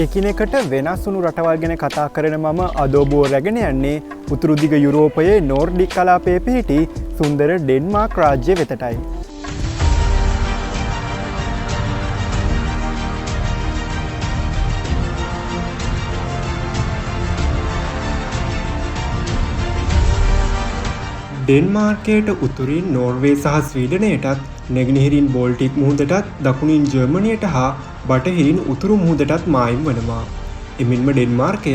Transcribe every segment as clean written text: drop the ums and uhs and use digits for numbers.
එකිනෙකට වෙනස් වුණු රටවල් ගැන කතා කරන මම අද ඔබව රැගෙන යන්නේ උතුරු දිග යුරෝපයේ නෝර්ඩික් කලාපයේ පිහිටි සුන්දර ඩෙන්මාර්ක් රාජ්‍ය වෙතටයි. ඩෙන්මාර්කයට උතුරින් නෝර්වේ සහ ස්වීඩනයටත් නැගෙනහිරින් බෝල්ටික් මුහුදටත් දකුණින් ජර්මනියට හා බටහිරින් උතුරු මුහුදටත් මායිම් වනවා. එමෙන්ම ඩෙන්මාර්කය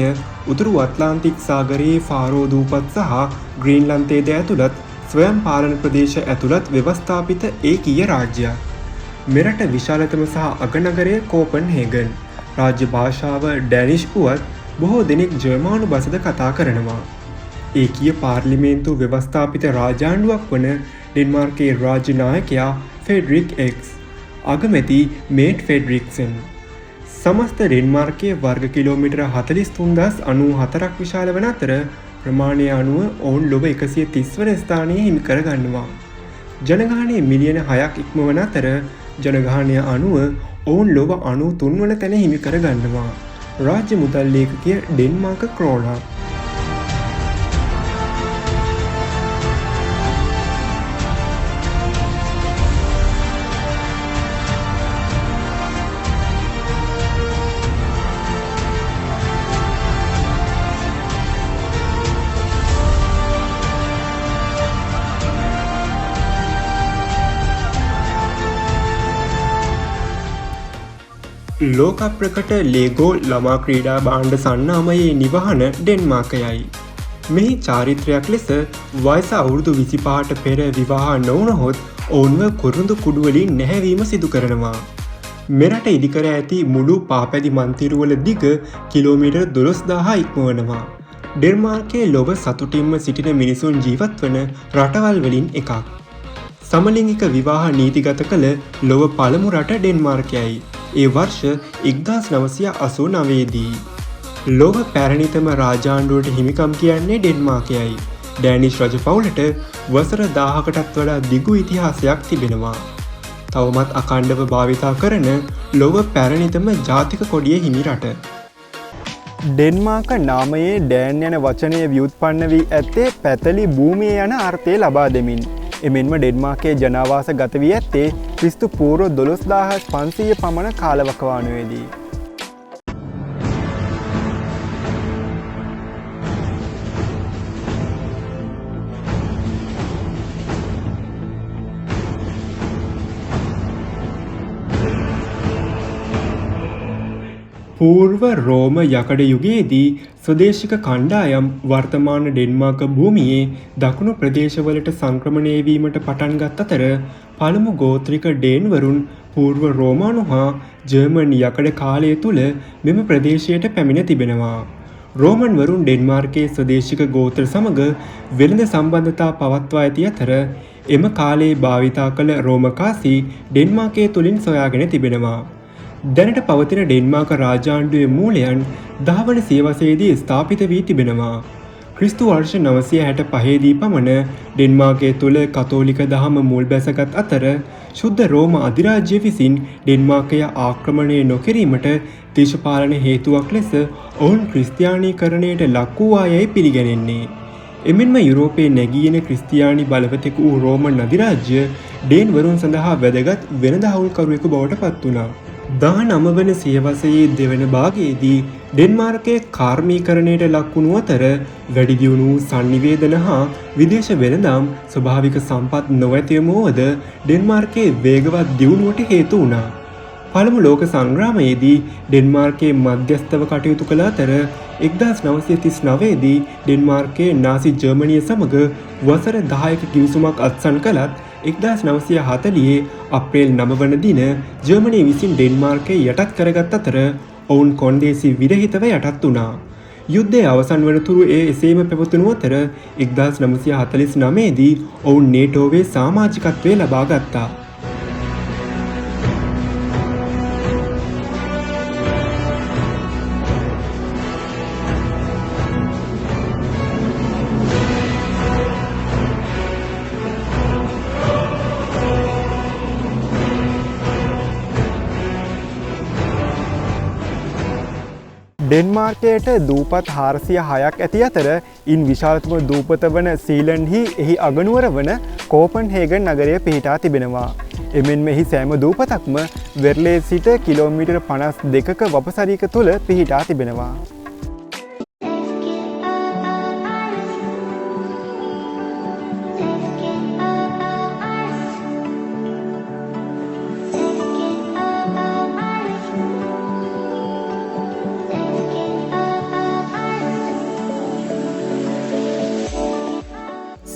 උතුරු අත්ලාන්තික් සාගරයේ ෆාරෝ දූපත් සහ ග්‍රීන්ලන්තයේද ඇතුළත් ස්වයං පාලන ප්‍රදේශ ඇතුළත් ව්‍යවස්ථාපිත ඒකීය රාජ්‍යයක්. මෙරට විශාලතම සහ අගනගරය කෝපන්හේගන්. රාජ්‍ය භාෂාව ඩැනිෂ් වුවත් බොහෝ දෙනෙක් ජර්මානු බසද කතා කරනවා. ඒකීය පාර්ලිමේන්තු ව්‍යවස්ථාපිත රාජාණ්ඩුවක් වන ඩෙන්මාර්කයේ රාජ්‍ය නායකයා ෆෙඩරික් එක්ස්. අගමැති මේට් ෆෙඩරික්සන්. සමස්ත ඩෙන්මාර්කයේ වර්ග කිලෝමීටර 43,094ක් විශාල වන අතර ප්‍රමාණය අනුව ඔවුන් ලොව 130 වන ස්ථානයේ හිමි කරගන්නවා. ජනගහනය මිලියන 6ක් ඉක්මවන අතර ජනගහනය අනුව ඔවුන් ලොව 93 වන තැන හිමි කරගන්නවා. රාජ්‍ය මුදල් ලේඛකය ඩෙන්මාර්ක් ක්‍රෝනා. ලෝක ප්‍රකට ලේගෝ ළමා ක්‍රීඩා භාණ්ඩ සන්නාමයේ නිවහන ඩෙන්මාර්කයයි. මෙහි චාරිත්‍රයක් ලෙස වයස අවුරුදු 25ට පෙර විවාහ නොවුනහොත් ඔවුන්ව කුරුඳු කුඩුවලින් නැහැවීම සිදු කරනවා. මෙරට ඉදිකර ඇති මුළු පාපැදි මන්තිරුවල දිග කිලෝමීටර් 12,000 ඉක්මවනවා. ඩෙන්මාර්කයේ ලොව සතුටින්ම සිටින මිනිසුන් ජීවත් වන රටවල් වලින් එකක්. සමලිංගික විවාහ නීතිගත කළ ලොව පළමු රට ඩෙන්මාර්කයයි. ඒ වර්ෂ 1989 දී. ලොව පැරණිතම රාජාණ්ඩුවට හිමිකම් කියන්නේ ඩෙන්මාර්කයයි. ඩෑනිෂ් රජ පවුලට වසර 1000කටත් වඩා දිගු ඉතිහාසයක් තිබෙනවා. තවමත් අඛණ්ඩව භාවිතා කරන ලොව පැරණිතම ජාතික කොඩිය හිමි රට. ඩෙන්මාර්ක නාමයේ ඩෑන් යන වචනය ව්‍යුත්පන්න වී ඇත්තේ පැතලි භූමිය යන අර්ථය ලබා දෙමින්. එමෙන්ම ඩෙන්මාර්කයේ ජනාවාස ගත වී ඇත්තේ ක්‍රිස්තු පූර්ව 12,500 පමණ කාලවකවානුවේදී. පූර්ව රෝම යකඩ යුගයේදී ස්වදේශික කණ්ඩායම් වර්තමාන ඩෙන්මාර්ක භූමියේ දකුණු ප්‍රදේශවලට සංක්‍රමණය වීමට පටන්ගත් අතර පළමු ගෝත්‍රික ඩේන්වරුන් පූර්ව රෝමානු හා ජර්මන් යකඩ කාලය තුළ මෙම ප්‍රදේශයට පැමිණ තිබෙනවා. රෝමන් වරුන් ඩෙන්මාර්කයේ ස්වදේශික ගෝත්‍ර සමග වෙළඳ සම්බන්ධතා පවත්වා ඇති අතර එම කාලයේ භාවිතා කළ රෝමකාසි ඩෙන්මාර්කයේ තුළින් සොයාගෙන තිබෙනවා. දැනට පවතින ඩෙන්මාර්ක රාජාණ්ඩුවේ මූලයන් 10 වන සියවසේදී ස්ථාපිත වී තිබෙනවා. ක්‍රිස්තු වර්ෂ 965 දී පමණ ඩෙන්මාර්කයේ තුල කතෝලික දහම මුල් බැසගත් අතර ශුද්ධ රෝම අධිරාජ්‍ය විසින් ඩෙන්මාර්කය ආක්‍රමණය නොකිරීමට දේශපාලන හේතුවක් ලෙස ඔවුන් ක්‍රිස්තියානීකරණයට ලක් වූවායයි පිළිගැනෙන්නේ. එමෙන්ම යුරෝපයේ නැගී එන ක්‍රිස්තියානි බලවතෙකු වූ රෝමන් අධිරාජ්‍ය ඩේන් වරුන් සඳහා වැදගත් වෙළඳ හවුල්කරුවෙකු බවට පත් වුණා. 19 වන සියවසයේ දෙවන භාගයේදී ඩෙන්මාර්කයේ කාර්මීකරණයට ලක්වුණු අතර වැඩි දියුණු වූ sannivedana හා විදේශ වෙළඳාම් ස්වභාවික සම්පත් නොඇතිවම වුවද ඩෙන්මාර්කයේ වේගවත් දියුණුවට හේතු වුණා. පළමු ලෝක සංග්‍රාමයේදී ඩෙන්මාර්කයේ මධ්‍යස්ථව කටයුතු කළ අතර 1939 දී ඩෙන්මාර්කයේ නාසි ජර්මනිය සමග වසර 10ක කිවිසුමක් අත්සන් කළත් 1940 අප්‍රේල් 9 වන දින ජර්මනිය විසින් ඩෙන්මාර්කය යටත් කරගත් අතර ඔවුන් කොන්දේසි විරහිතව යටත් වුණා. යුද්ධය අවසන් වනතුරු ඒ එසේම පැවතුණු අතර 1949 දී ඔවුන් නේටෝවේ සමාජිකත්වය ලබා ගත්තා. ඩෙන්මාර්කයට දූපත් 406ක් ඇති අතර ඉන් විශාලතම දූපත වන සීලන්හි එහි අගනුවර වන කෝපන්හේගන් නගරය පිහිටා තිබෙනවා. එමෙන්ම එහි සෑම දූපතක්ම වෙර්ලේ සිට කිලෝමීටර් 52ක වපසරියක තුල පිහිටා තිබෙනවා.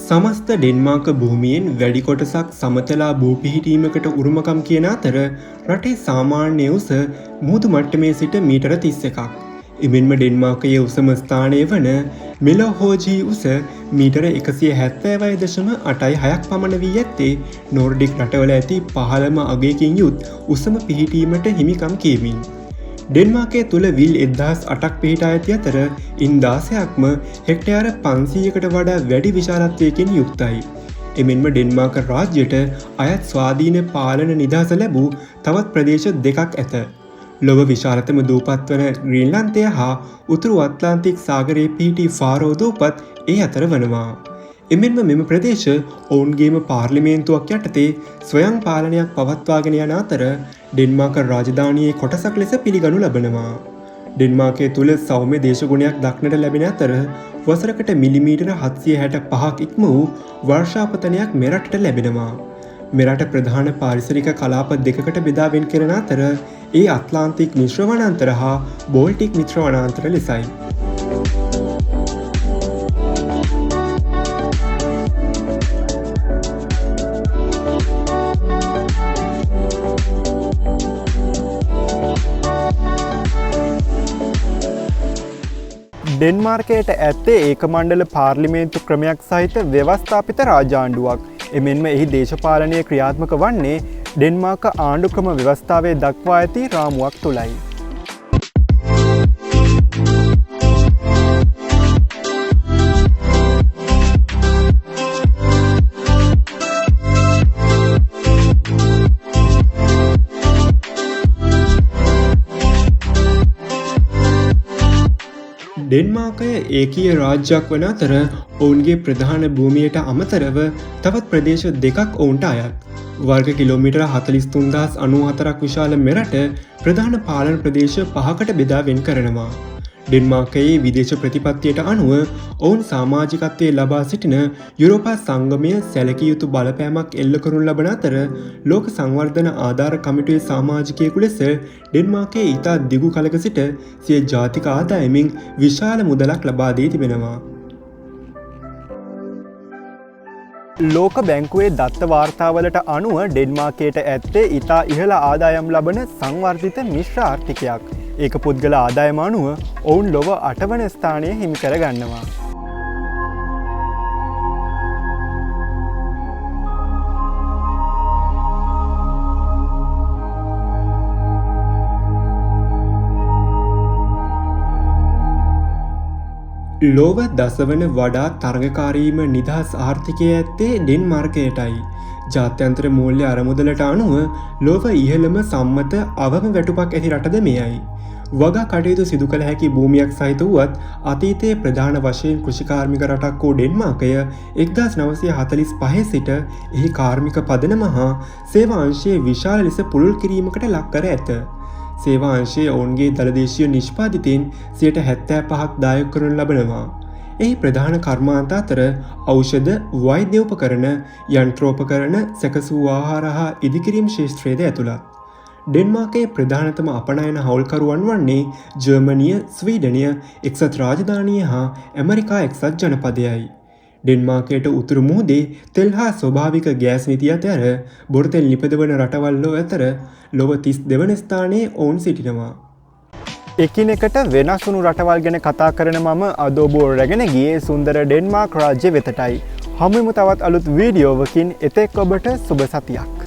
සමස්ත ඩෙන්මාර්ක භූමියෙන් වැඩි කොටසක් සමතලා භූපිහිටීමකට උරුමකම් කියන අතර රටේ සාමාන්‍ය උස මුහුදු මට්ටමේ සිට මීටර 31ක්. එමෙන්ම ඩෙන්මාර්කයේ උසම ස්ථානය වන මෙලොහෝජී උස මීටර 170.86ක් පමණ වී ඇත්තේ නෝර්ඩික් රටවල ඇති පහළම අගයකින් යුත් උසම පිහිටීමට හිමිකම් කියමින්. ඩෙන්මාර්කයේ තුළ විල් 1008ක් පිහිටා ඇති අතර ඉන් 16ක්ම හෙක්ටයාර 500කට වඩා වැඩි විශාලත්වයකින් යුක්තයි. එමෙන්ම ඩෙන්මාර්ක රාජ්‍යයට අයත් ස්වාධීන පාලන නිදහස ලැබූ තවත් ප්‍රදේශ දෙකක් ඇත. ලොව විශාලතම දූපත් වන ග්‍රීන්ලන්තය හා උතුරු අත්ලාන්තික් සාගරයේ පිහිටි ෆාරෝ දූපත් ඒ අතර වනවා. එමෙන්ම මෙම ප්‍රදේශ ඔවුන්ගේම පාර්ලිමේන්තුවක් යටතේ ස්වයං පාලනයක් පවත්වාගෙන යන අතර ඩෙන්මාර්ක රාජධානියේ කොටසක් ලෙස පිළිගනු ලබනවා. ඩෙන්මාර්කයේ තුල සෞම්‍ය දේශගුණයක් දක්නට ලැබෙන අතර වසරකට මිලිමීටර 765ක් ඉක්ම වූ වර්ෂාපතනයක් මෙරටට ලැබෙනවා. මෙරට ප්‍රධාන පාරිසරික කලාප දෙකකට බෙදා වෙන් කරන අතර ඒ අත්ලාන්තික් මිශ්‍ර වනාන්තර හා බෝල්ටික් මිශ්‍ර වනාන්තර ලෙසයි. ඩෙන්මාර්කයට ඇත්තේ ඒකමණ්ඩල පාර්ලිමේන්තු ක්‍රමයක් සහිත ව්‍යවස්ථාපිත රාජාණ්ඩුවක්. එමෙන්ම එහි දේශපාලනය ක්‍රියාත්මක වන්නේ ඩෙන්මාර්ක ආණ්ඩු ක්‍රම ව්‍යවස්ථාවේ දක්වා ඇති රාමුවක් තුලයි. ඩෙන්මාර්කය ඒකීය රාජ්‍යයක් වන අතර ඔවුන්ගේ ප්‍රධාන භූමියට අමතරව තවත් ප්‍රදේශ දෙකක් ඔවුන්ට අයත්. වර්ග කිලෝමීටර 43,094ක් විශාල මෙරට ප්‍රධාන පාලන ප්‍රදේශ 5කට බෙදා වෙන් කරනවා. ඩෙන්මාර්කයේ විදේශ ප්‍රතිපත්තියට අනුව ඔවුන් සමාජිකත්වයේ ලබා සිටින යුරෝපා සංගමය සැලකිය යුතු බලපෑමක් එල්ල කරනු ලබන අතර ලෝක සංවර්ධන ආධාර කමිටුවේ සමාජිකයෙකු ලෙස ඩෙන්මාර්කයේ ඉතා දිගු කලක සිට සිය ජාතික ආදායමින් විශාල මුදලක් ලබා දී තිබෙනවා. ලෝක බැංකුවේ දත්ත වාර්තාවලට අනුව ඩෙන්මාර්කයට ඇත්තේ ඉතා ඉහළ ආදායම් ලබන සංවර්ධිත මිශ්‍ර ආර්ථිකයක්. ඒක පුද්ගල ආදායම අනුව ඔවුන් ලොව 8 වන ස්ථානය හිමි කර ගන්නවා. ලෝව දසවන වඩා තරගකාරීම නිදහස් ආර්ථිකය ඇත්තේ ඩෙන්මාර්කයටයි. ජාත්‍යන්තර මූල්‍ය අරමුදලට අනුව ලෝව ඉහළම සම්මත අවම වැටුපක් ඇති රටද මෙයයි. වගා කටයුතු සිදු කළ හැකි භූමියක් සහිත වුවත් අතීතයේ ප්‍රධාන වශයෙන් කෘෂිකාර්මික රටක් වූ ඩෙන්මාර්කය 1945 සිට එහි කාර්මික පදනම හා සේවා අංශයේ විශාල ලෙස පුළුල් කිරීමකට ලක් කර ඇත. සේවා අංශයේ ඔවුන්ගේ දළදේශීය නිෂ්පාදිතයෙන් 75% දායක කරනු ලබනවා. එහි ප්‍රධාන කර්මාන්ත අතර ඖෂධ, වෛද්‍ය උපකරණ, යන්ත්‍රෝපකරණ, සැකසූ ආහාර හා ඉදිකිරීම් ශේෂ්ත්‍රයේද ඇතුළත්. ඩෙන්මාර්කයේ ප්‍රධානතම අපනයන හවුල්කරුවන් වන්නේ ජර්මනිය, ස්වීඩනය, එක්සත් රාජධානිය හා ඇමරිකා එක්සත් ජනපදයයි. ඩෙන්මාර්කයට උතුරු මුහුදේ තෙල් හා ස්වභාවික ගෑස් නිතිය අතර බොරතෙල් නිපදවන රටවල් අතර ලොව 32 වන ස්ථානයේ ඔවුන් සිටිනවා. එකිනෙකට වෙනස් වුණු රටවල් ගැන කතා කරන මම අද ඔබ රැගෙන ගියේ සුන්දර ඩෙන්මාර්ක් රාජ්‍ය වෙතටයි. හමුවෙමු තවත් අලුත් වීඩියෝවකින්. එතෙක් ඔබට සුබ සතියක්.